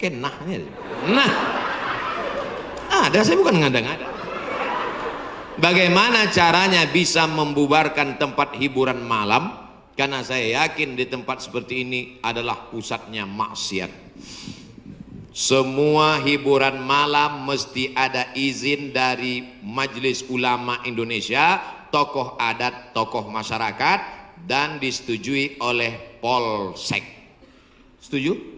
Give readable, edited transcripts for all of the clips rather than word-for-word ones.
kenahnya. Nah, ada, saya bukan ngada-ngada. Bagaimana caranya bisa membubarkan tempat hiburan malam? Karena saya yakin di tempat seperti ini adalah pusatnya maksiat. Semua hiburan malam mesti ada izin dari Majelis Ulama Indonesia, tokoh adat, tokoh masyarakat, dan disetujui oleh Polsek. Setuju?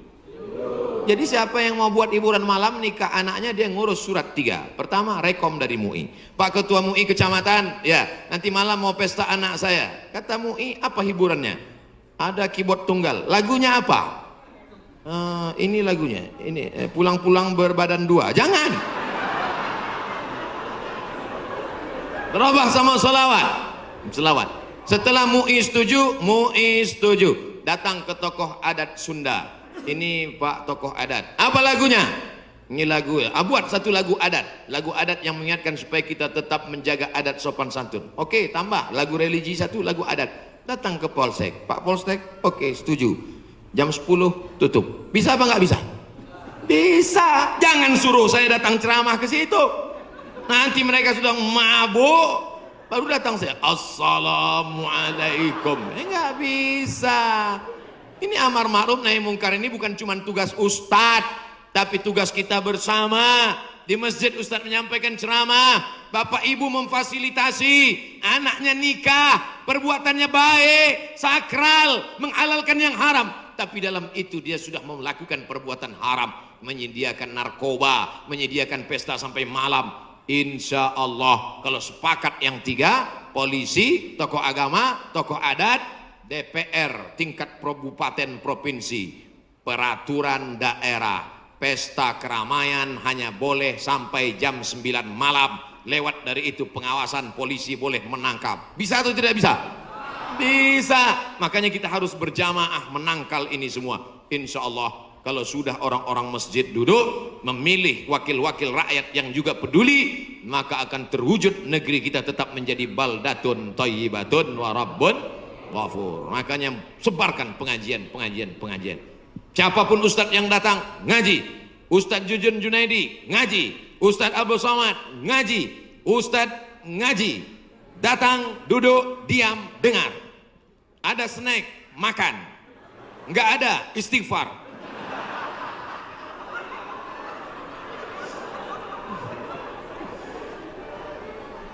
Jadi siapa yang mau buat hiburan malam nikah anaknya, dia ngurus surat 3. Pertama, rekom dari MUI. Pak Ketua MUI Kecamatan, ya nanti malam mau pesta anak saya. Kata MUI, apa hiburannya? Ada keyboard tunggal. Lagunya apa? Ini lagunya. Ini pulang-pulang berbadan 2. Jangan. Terobah sama selawat. Selawat. Setelah MUI setuju, datang ke tokoh adat Sunda. Ini Pak tokoh adat, apa lagunya? Ini lagu ya, buat satu lagu adat yang mengingatkan supaya kita tetap menjaga adat sopan santun. Oke, tambah lagu religi satu, lagu adat. Datang ke Polsek, Pak Polsek, oke setuju, jam 10 tutup. Bisa apa nggak bisa? Bisa. Jangan suruh saya datang ceramah ke situ, nanti mereka sudah mabuk baru datang saya, assalamualaikum. Nggak bisa. Ini amar ma'ruf nahi mungkar ini bukan cuma tugas ustadz, tapi tugas kita bersama. Di masjid ustadz menyampaikan ceramah, bapak ibu memfasilitasi, anaknya nikah, perbuatannya baik, sakral, menghalalkan yang haram, tapi dalam itu dia sudah melakukan perbuatan haram, menyediakan narkoba, menyediakan pesta sampai malam. Insya Allah kalau sepakat yang 3, polisi, tokoh agama, tokoh adat, DPR tingkat kabupaten provinsi, peraturan daerah, pesta keramaian hanya boleh sampai jam 9 malam. Lewat dari itu pengawasan polisi boleh menangkap. Bisa atau tidak bisa? Bisa. Makanya kita harus berjamaah menangkal ini semua. Insya Allah kalau sudah orang-orang masjid duduk memilih wakil-wakil rakyat yang juga peduli, maka akan terwujud negeri kita tetap menjadi baldatun thayyibatun wa rabbun ghafur. Makanya sebarkan pengajian. Siapapun ustadz yang datang ngaji, Ustadz Jujun Junaidi ngaji, Ustadz Abdul Somad ngaji, Ustadz ngaji, datang duduk diam dengar. Ada snack makan, nggak ada istighfar.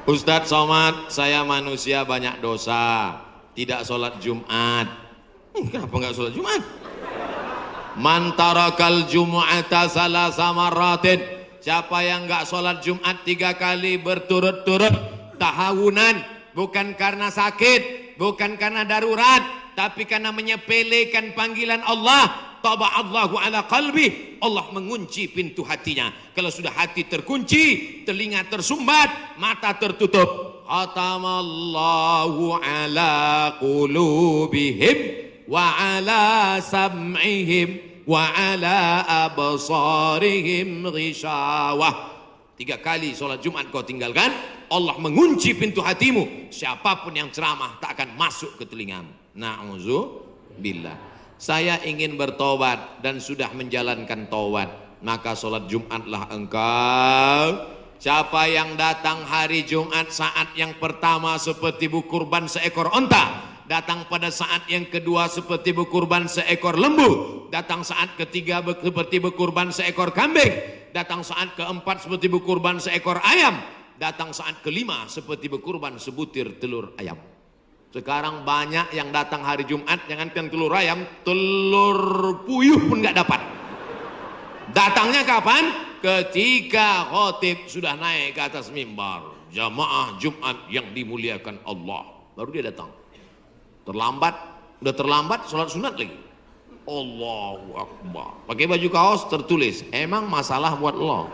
Ustadz Somad, saya manusia banyak dosa, tidak sholat Jumat. Kenapa nggak sholat Jumat? Man tarakal jumu'ata salasa marratin, siapa yang nggak sholat Jumat 3 kali berturut-turut tahawunan, bukan karena sakit, bukan karena darurat, tapi karena menyepelekan panggilan Allah, taba'allahu ala qalbi, Allah mengunci pintu hatinya. Kalau sudah hati terkunci, telinga tersumbat, mata tertutup, khatamallahu ala qulubihim wa ala sam'ihim wa ala absarihim ghishawah. 3 kali sholat Jumat kau tinggalkan, Allah mengunci pintu hatimu. Siapapun yang ceramah tak akan masuk ke telingamu. Na'udzubillah. Saya ingin bertobat dan sudah menjalankan taubat, maka sholat Jumatlah engkau. Siapa yang datang hari Jumat saat yang pertama seperti berkurban seekor onta, datang pada saat yang kedua seperti berkurban seekor lembu, datang saat ketiga seperti berkurban seekor kambing, datang saat keempat seperti berkurban seekor ayam, datang saat kelima seperti berkurban sebutir telur ayam. Sekarang banyak yang datang hari Jumat, jangankan telur ayam, telur puyuh pun nggak dapat. Datangnya kapan? Ketika khotib sudah naik ke atas mimbar, jamaah Jumat yang dimuliakan Allah, baru dia datang. Terlambat, udah terlambat sholat sunat lagi. Allahu Akbar. Pakai baju kaos tertulis, emang masalah buat lo.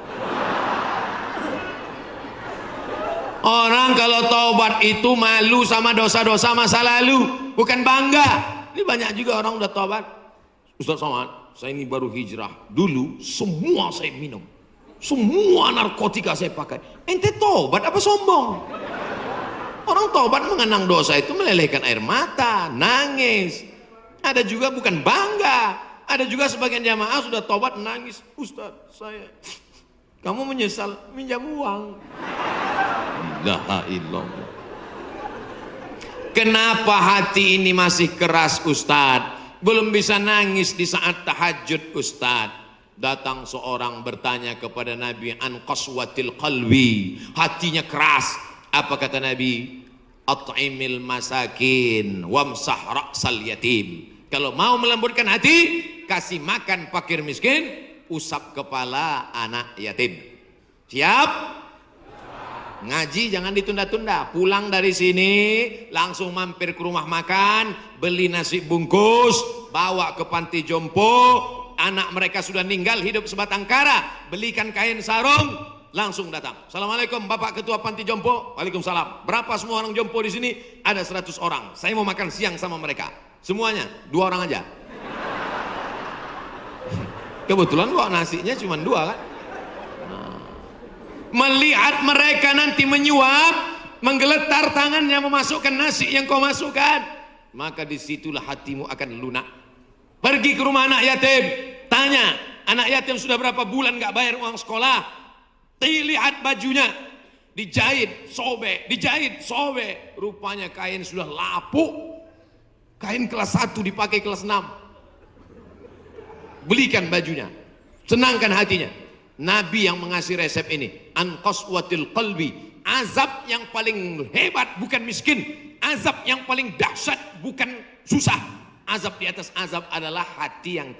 Orang kalau taubat itu malu sama dosa-dosa masa lalu, bukan bangga. Ini banyak juga orang udah taubat. Ustaz Somad, saya ini baru hijrah. Dulu semua saya minum, semua narkotika saya pakai. Ente taubat apa sombong? Orang taubat mengenang dosa itu melelehkan air mata, nangis. Ada juga bukan bangga. Ada juga sebagian jamaah sudah tobat nangis, Ustaz saya, kamu menyesal minjam uang. La ilallah. Kenapa hati ini masih keras Ustaz? Belum bisa nangis di saat tahajud Ustaz. Datang seorang bertanya kepada Nabi, an qaswatil qalbi, hatinya keras. Apa kata Nabi? At'imil masakin wamsah ra'sal yatim. Kalau mau melembutkan hati, kasih makan fakir miskin, usap kepala anak yatim. Siap? Ngaji jangan ditunda-tunda. Pulang dari sini langsung mampir ke rumah makan, beli nasi bungkus, bawa ke panti jompo. Anak mereka sudah meninggal, hidup sebatang kara, belikan kain sarung, langsung datang. Assalamualaikum Bapak Ketua Panti Jompo. Waalaikumsalam. Berapa semua orang jompo di sini? Ada 100 orang. Saya mau makan siang sama mereka. Semuanya 2 orang aja. Kebetulan kok nasinya cuma 2 kan. Melihat mereka nanti menyuap, menggeletar tangannya memasukkan nasi yang kau masukkan, maka disitulah hatimu akan lunak. Pergi ke rumah anak yatim, tanya, anak yatim sudah berapa bulan gak bayar uang sekolah. Lihat bajunya, dijahit, sobek, rupanya kain sudah lapuk. Kain kelas 1 dipakai kelas 6. Belikan bajunya, senangkan hatinya. Nabi yang mengasih resep ini, an qaswatil qalbi, azab yang paling hebat bukan miskin, azab yang paling dahsyat bukan susah. Azab di atas azab adalah hati yang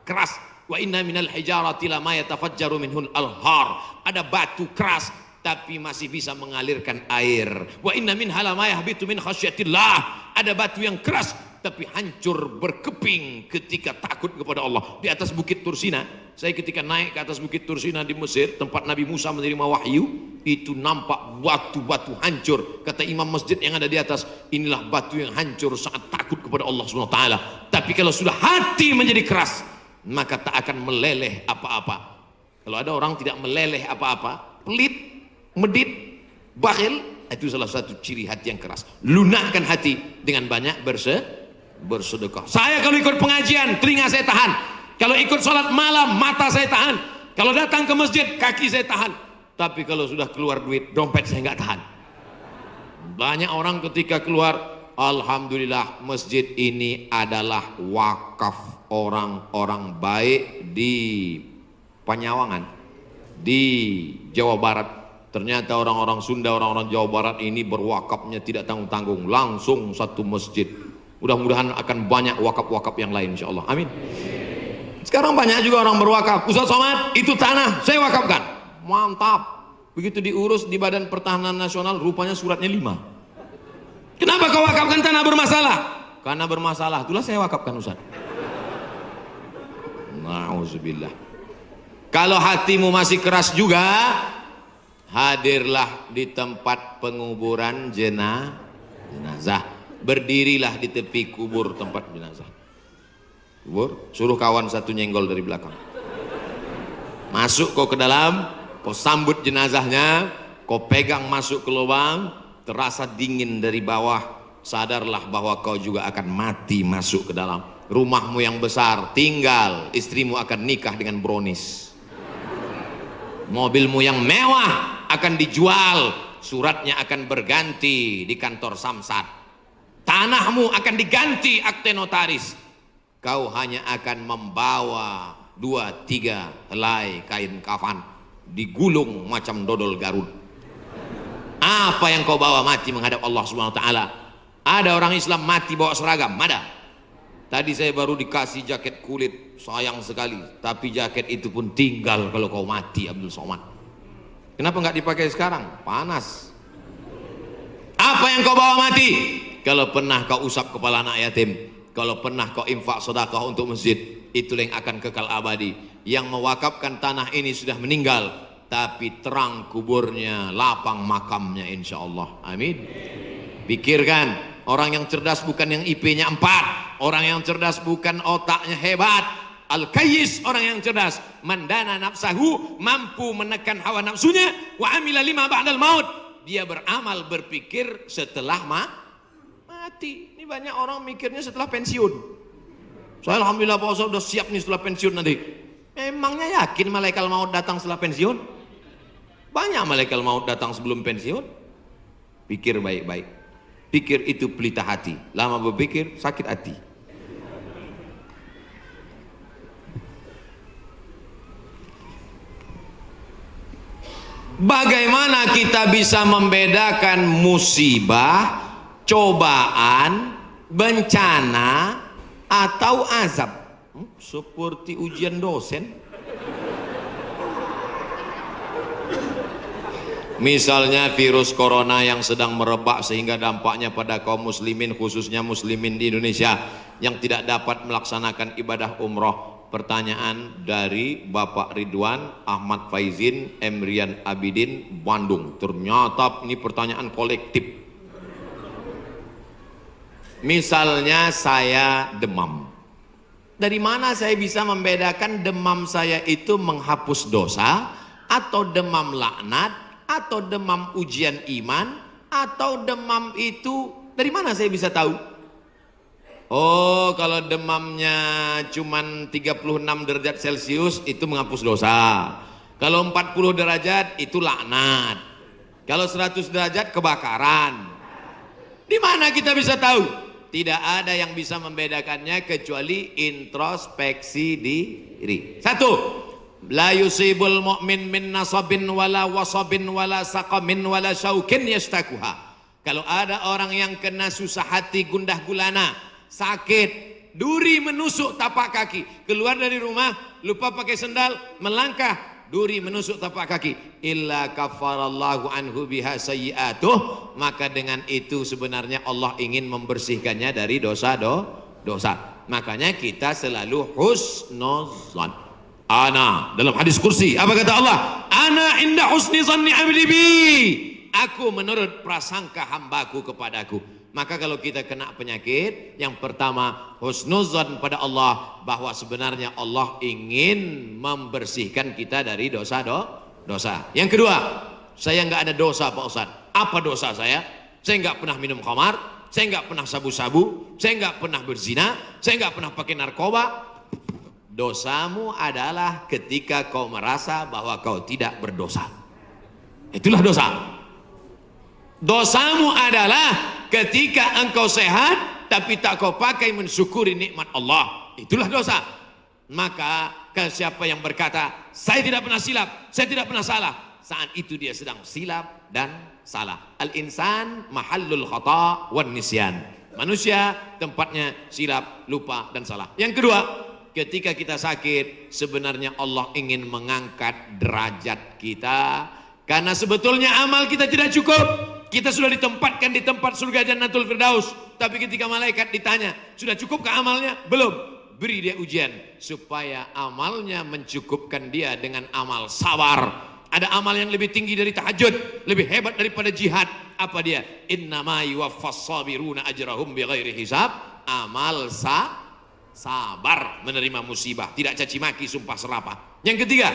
keras. Wa inna minal hijarati lama yatafajjaru minhul alhar. Ada batu keras tapi masih bisa mengalirkan air. Wa inna minha lama yahbitu min khasyatillah. Ada batu yang keras tapi hancur berkeping ketika takut kepada Allah. Di atas bukit Tursina, saya ketika naik ke atas bukit Tursina di Mesir, tempat Nabi Musa menerima wahyu, itu nampak batu-batu hancur. Kata imam masjid yang ada di atas, inilah batu yang hancur saat takut kepada Allah SWT. Tapi kalau sudah hati menjadi keras, maka tak akan meleleh apa-apa. Kalau ada orang tidak meleleh apa-apa, pelit, medit, bakhil, itu salah satu ciri hati yang keras. Lunakkan hati dengan banyak bersedekah. Saya kalau ikut pengajian, telinga saya tahan. Kalau ikut sholat malam, mata saya tahan. Kalau datang ke masjid, kaki saya tahan. Tapi kalau sudah keluar duit, dompet saya nggak tahan. Banyak orang ketika keluar, alhamdulillah masjid ini adalah wakaf orang-orang baik di Panyawangan, di Jawa Barat. Ternyata orang-orang Sunda, orang-orang Jawa Barat ini berwakafnya tidak tanggung-tanggung, langsung satu masjid. Mudah-mudahan akan banyak wakaf-wakaf yang lain insyaallah. Amin. Sekarang banyak juga orang berwakaf. Ustaz Somad, itu tanah saya wakafkan. Mantap. Begitu diurus di Badan Pertahanan Nasional, rupanya suratnya 5. Kenapa kau wakafkan tanah bermasalah? Karena bermasalah, itulah saya wakafkan Ustaz. Nauzubillah. Kalau hatimu masih keras juga, hadirlah di tempat penguburan jenazah. Berdirilah di tepi kubur tempat jenazah. Kubur, suruh kawan satu nyenggol dari belakang. Masuk kau ke dalam, kau sambut jenazahnya, kau pegang masuk ke lubang, terasa dingin dari bawah, sadarlah bahwa kau juga akan mati masuk ke dalam. Rumahmu yang besar tinggal, istrimu akan nikah dengan brownies. Mobilmu yang mewah akan dijual, suratnya akan berganti di kantor Samsat. Tanahmu akan diganti akte notaris. Kau hanya akan membawa 2-3 helai kain kafan, digulung macam dodol Garut. Apa yang kau bawa mati menghadap Allah SWT? Ada orang Islam mati bawa seragam? Ada. Tadi saya baru dikasih jaket kulit, sayang sekali. Tapi jaket itu pun tinggal kalau kau mati, Abdul Somad. Kenapa nggak dipakai sekarang? Panas. Apa yang kau bawa mati? Kalau pernah kau usap kepala anak yatim, kalau pernah kau infak sedekah untuk masjid, itulah yang akan kekal abadi. Yang mewakafkan tanah ini sudah meninggal, tapi terang kuburnya, lapang makamnya insya Allah. Amin. Pikirkan, orang yang cerdas bukan yang IP-nya 4, orang yang cerdas bukan otaknya hebat. Al-Kayyis, orang yang cerdas, mandana nafsahu, mampu menekan hawa nafsunya, wa amila lima ba'dal maut, dia beramal berpikir setelah mati. Ini banyak orang mikirnya setelah pensiun. Saya alhamdulillah Pak Ustaz udah siap nih setelah pensiun nanti. Emangnya yakin malaikat maut datang setelah pensiun? Banyak malaikat maut datang sebelum pensiun. Pikir baik-baik. Pikir itu pelita hati. Lama berpikir sakit hati. Bagaimana kita bisa membedakan musibah, cobaan, bencana, atau azab? Seperti ujian dosen. Misalnya virus corona yang sedang merebak sehingga dampaknya pada kaum muslimin, khususnya muslimin di Indonesia yang tidak dapat melaksanakan ibadah umroh. Pertanyaan dari Bapak Ridwan Ahmad Faizin Emrian Abidin Bandung. Ternyata ini pertanyaan kolektif. Misalnya saya demam. Dari mana saya bisa membedakan demam saya itu menghapus dosa, atau demam laknat, atau demam ujian iman, atau demam itu dari mana saya bisa tahu? Oh, kalau demamnya cuman 36 derajat Celcius itu menghapus dosa. Kalau 40 derajat itu laknat. Kalau 100 derajat kebakaran. Di mana kita bisa tahu? Tidak ada yang bisa membedakannya kecuali introspeksi diri. Satu, la yusibul mu'min min nasabin wala wasabin wala saqamin wala syaukin yastakuha. Kalau ada orang yang kena susah hati, gundah gulana, sakit, duri menusuk tapak kaki, keluar dari rumah lupa pakai sendal, melangkah, duri menusuk tapak kaki, illa kafarallahu anhu biha sayyi'atuh, maka dengan itu sebenarnya Allah ingin membersihkannya dari dosa. Makanya kita selalu husnuzan. Ana dalam hadis kursi apa kata Allah? Ana inda husni zanni abdi bi. Aku menurut prasangka hambaku kepadaku. Maka kalau kita kena penyakit, yang pertama husnuzan pada Allah, bahwa sebenarnya Allah ingin membersihkan kita dari dosa. Yang kedua, saya nggak ada dosa Pak Ustaz. Apa dosa saya? Saya nggak pernah minum khamar, saya nggak pernah sabu-sabu, saya nggak pernah berzina, saya nggak pernah pakai narkoba. Dosamu adalah ketika kau merasa bahwa kau tidak berdosa. Itulah dosa. Dosamu adalah ketika engkau sehat tapi tak kau pakai mensyukuri nikmat Allah. Itulah dosa. Maka siapa yang berkata saya tidak pernah silap, saya tidak pernah salah, saat itu dia sedang silap dan salah. Al-insan mahallul khata' wan nisyan. Manusia tempatnya silap, lupa dan salah. Yang kedua, ketika kita sakit, sebenarnya Allah ingin mengangkat derajat kita, karena sebetulnya amal kita tidak cukup. Kita sudah ditempatkan di tempat surga Jannatul Firdaus, tapi ketika malaikat ditanya, sudah cukupkah amalnya? Belum. Beri dia ujian supaya amalnya mencukupkan dia dengan amal sabar. Ada amal yang lebih tinggi dari tahajud, lebih hebat daripada jihad. Apa dia? Innama yuwaffas sabiruna ajrahum bighairi hisab. Amal sabar menerima musibah, tidak caci maki, sumpah serapah. Yang ketiga,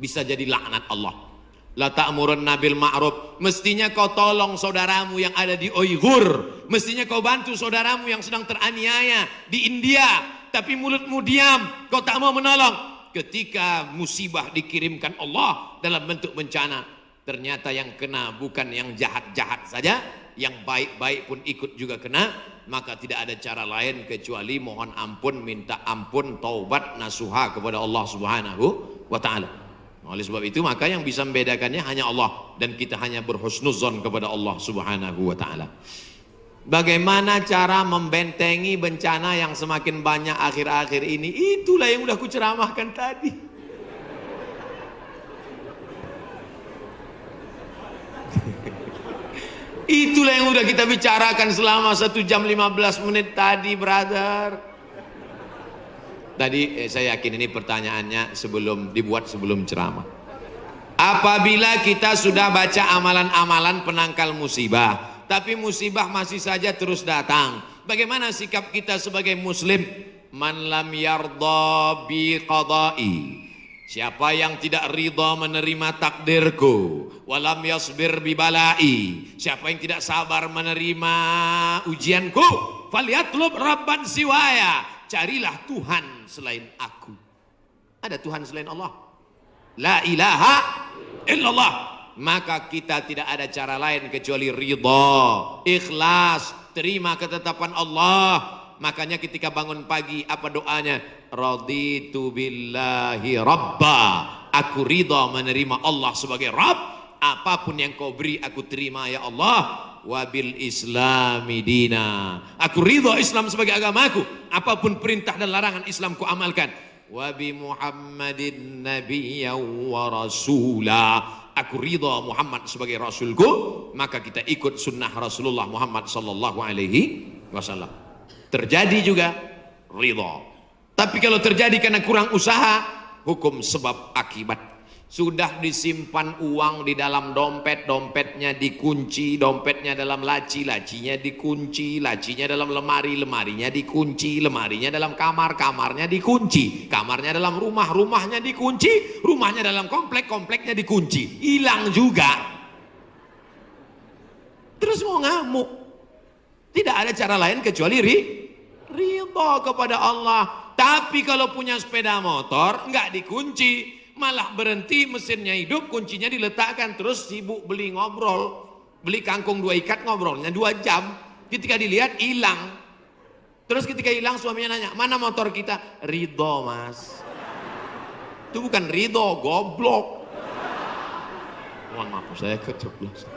bisa jadi laknat Allah. La ta'murunna bil ma'ruf. Mestinya kau tolong saudaramu yang ada di Uighur, mestinya kau bantu saudaramu yang sedang teraniaya di India, tapi mulutmu diam, kau tak mau menolong. Ketika musibah dikirimkan Allah dalam bentuk bencana, ternyata yang kena bukan yang jahat-jahat saja, yang baik-baik pun ikut juga kena. Maka tidak ada cara lain kecuali mohon ampun, minta ampun, taubat nasuha kepada Allah Subhanahu wa ta'ala. Oleh sebab itu maka yang bisa membedakannya hanya Allah, dan kita hanya berhusnuzon kepada Allah Subhanahu wa ta'ala. Bagaimana cara membentengi bencana yang semakin banyak akhir-akhir ini? Itulah yang udah ku ceramahkan tadi. Itulah yang udah kita bicarakan selama 1 jam 15 menit tadi, brother. Tadi saya yakin ini pertanyaannya dibuat sebelum ceramah. Apabila kita sudah baca amalan-amalan penangkal musibah, tapi musibah masih saja terus datang, bagaimana sikap kita sebagai muslim? Man lam yardha bi qada'i, siapa yang tidak ridha menerima takdirku, walam yasbir bi bala'i, siapa yang tidak sabar menerima ujianku, falyatlub rabban siwaya, carilah Tuhan selain aku. Ada Tuhan selain Allah? La ilaha illallah. Maka kita tidak ada cara lain kecuali ridha, ikhlas, terima ketetapan Allah. Makanya ketika bangun pagi apa doanya? Raditu billahi rabba. Aku ridha menerima Allah sebagai Rabb. Apapun yang kau beri aku terima ya Allah. Wabil islami dina. Aku ridha Islam sebagai agamaku. Apapun perintah dan larangan Islam ku amalkan. Wabi Muhammadin nabiyya wa rasula. Aku ridha Muhammad sebagai rasulku, maka kita ikut sunnah Rasulullah Muhammad sallallahu alaihi wasallam. Terjadi juga ridha. Tapi kalau terjadi karena kurang usaha, hukum sebab akibat. Sudah disimpan uang di dalam dompet, dompetnya dikunci, dompetnya dalam laci, lacinya dikunci, lacinya dalam lemari, lemarinya dikunci, lemarinya dalam kamar, kamarnya dikunci, kamarnya dalam rumah, rumahnya dikunci, rumahnya dalam komplek, kompleknya dikunci, hilang juga. Terus mau ngamuk. Tidak ada cara lain kecuali ridha kepada Allah. Tapi kalau punya sepeda motor nggak dikunci, malah berhenti, mesinnya hidup, kuncinya diletakkan, terus sibuk beli ngobrol, beli kangkung 2 ikat, ngobrolnya 2 jam. Ketika dilihat hilang. Terus ketika hilang suaminya nanya, mana motor kita? Ridho mas. Itu bukan ridho, goblok. Mohon maaf saya keceplosan.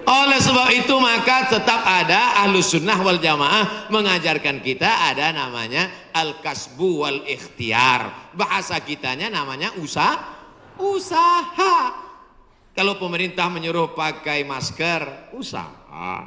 Oleh sebab itu maka tetap ada Ahlus Sunnah wal Jamaah mengajarkan kita ada namanya al-kasbu wal ikhtiar. Bahasa kitanya namanya usaha. Kalau pemerintah menyuruh pakai masker, usaha.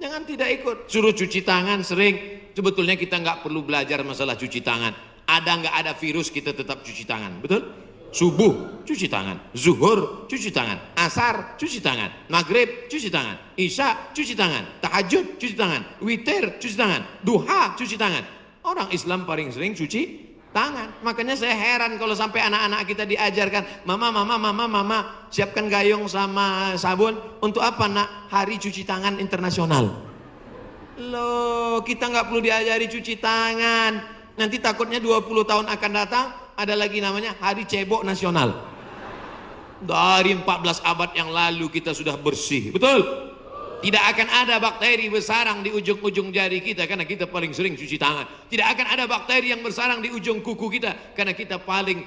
Jangan tidak ikut. Suruh cuci tangan sering. Sebetulnya kita nggak perlu belajar masalah cuci tangan. Ada nggak ada virus kita tetap cuci tangan, betul? Subuh cuci tangan, zuhur cuci tangan, asar cuci tangan, maghrib cuci tangan, isya cuci tangan, tahajud cuci tangan, witir cuci tangan, duha cuci tangan. Orang Islam paling sering cuci tangan. Makanya saya heran kalau sampai anak-anak kita diajarkan, mama siapkan gayung sama sabun. Untuk apa nak? Hari cuci tangan internasional. Loh, kita nggak perlu diajari cuci tangan. Nanti takutnya 20 tahun akan datang ada lagi namanya Hari Cebok Nasional. Dari 14 abad yang lalu kita sudah bersih, betul? Tidak akan ada bakteri bersarang di ujung-ujung jari kita karena kita paling sering cuci tangan. Tidak akan ada bakteri yang bersarang di ujung kuku kita karena kita paling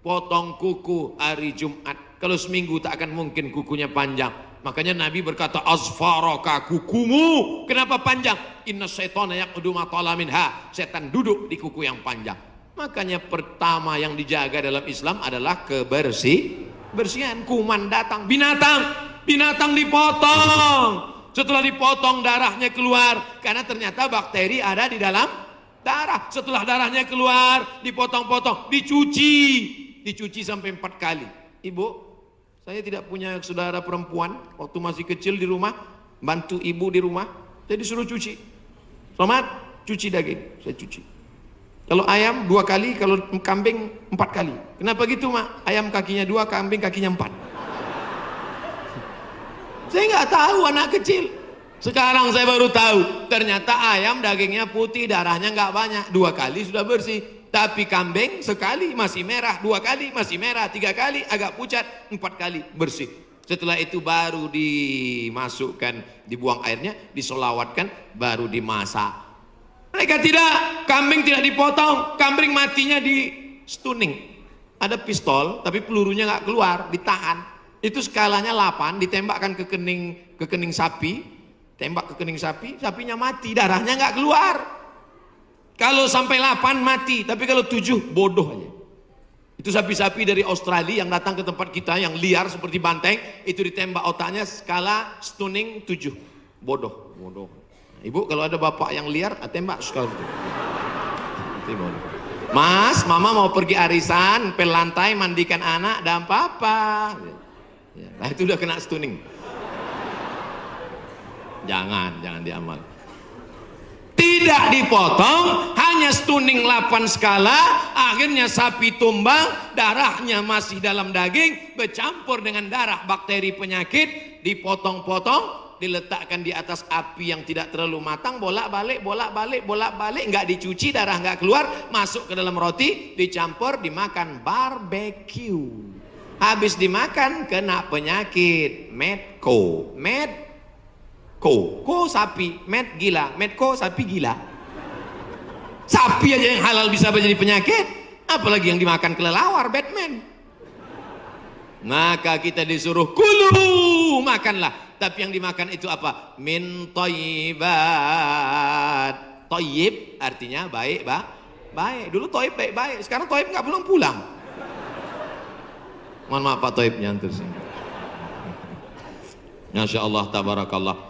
potong kuku hari Jumat. Kalau seminggu tak akan mungkin kukunya panjang. Makanya Nabi berkata, azfaraka, kukumu kenapa panjang? Inna syaitana yaqudu ma tala minha. Setan duduk di kuku yang panjang. Makanya pertama yang dijaga dalam Islam adalah kebersihan. Kuman datang, binatang dipotong. Setelah dipotong darahnya keluar karena ternyata bakteri ada di dalam darah. Setelah darahnya keluar, dipotong-potong, dicuci sampai 4 kali. Ibu, saya tidak punya saudara perempuan. Waktu masih kecil di rumah, bantu ibu di rumah, saya disuruh cuci. Selamat, cuci daging, saya cuci. Kalau ayam 2 kali, kalau kambing 4 kali. Kenapa gitu mak? Ayam kakinya 2, kambing kakinya 4. Saya nggak tahu anak kecil. Sekarang saya baru tahu. Ternyata ayam dagingnya putih, darahnya nggak banyak. 2 kali sudah bersih. Tapi kambing sekali masih merah, 2 kali masih merah, 3 kali agak pucat, 4 kali bersih. Setelah itu baru dimasukkan, dibuang airnya, disolawatkan, baru dimasak. Mereka tidak, kambing tidak dipotong, kambing matinya di stunning. Ada pistol, tapi pelurunya nggak keluar, ditahan. Itu skalanya 8, ditembakkan ke kening sapi, tembak ke kening sapi, sapinya mati, darahnya nggak keluar. Kalau sampai 8 mati, tapi kalau 7 bodoh aja. Itu sapi-sapi dari Australia yang datang ke tempat kita yang liar seperti banteng, itu ditembak otaknya skala stunning 7, bodoh. Ibu kalau ada bapak yang liar, tembak sekali. Mas, mama mau pergi arisan, pel lantai, mandikan anak, dan papa. Nah itu udah kena stunning. Jangan diamal. Tidak dipotong, hanya stunning 8 skala, akhirnya sapi tumbang, darahnya masih dalam daging, bercampur dengan darah bakteri penyakit, dipotong-potong, diletakkan di atas api yang tidak terlalu matang, bolak-balik, nggak dicuci, darah nggak keluar, masuk ke dalam roti, dicampur, dimakan. Barbecue. Habis dimakan kena penyakit medco. Ko sapi, med gila, medco sapi gila. Sapi aja yang halal bisa menjadi penyakit, apalagi yang dimakan kelelawar, Batman. Maka kita disuruh kulu, makanlah. Tapi yang dimakan itu apa? Min thayyibat. Thayyib artinya baik, baik. Dulu thayyib baik-baik, sekarang thayyib nggak pulang-pulang. Mohon maaf Pak Thayyib nyantur sini. Masya Allah, tabarakallah.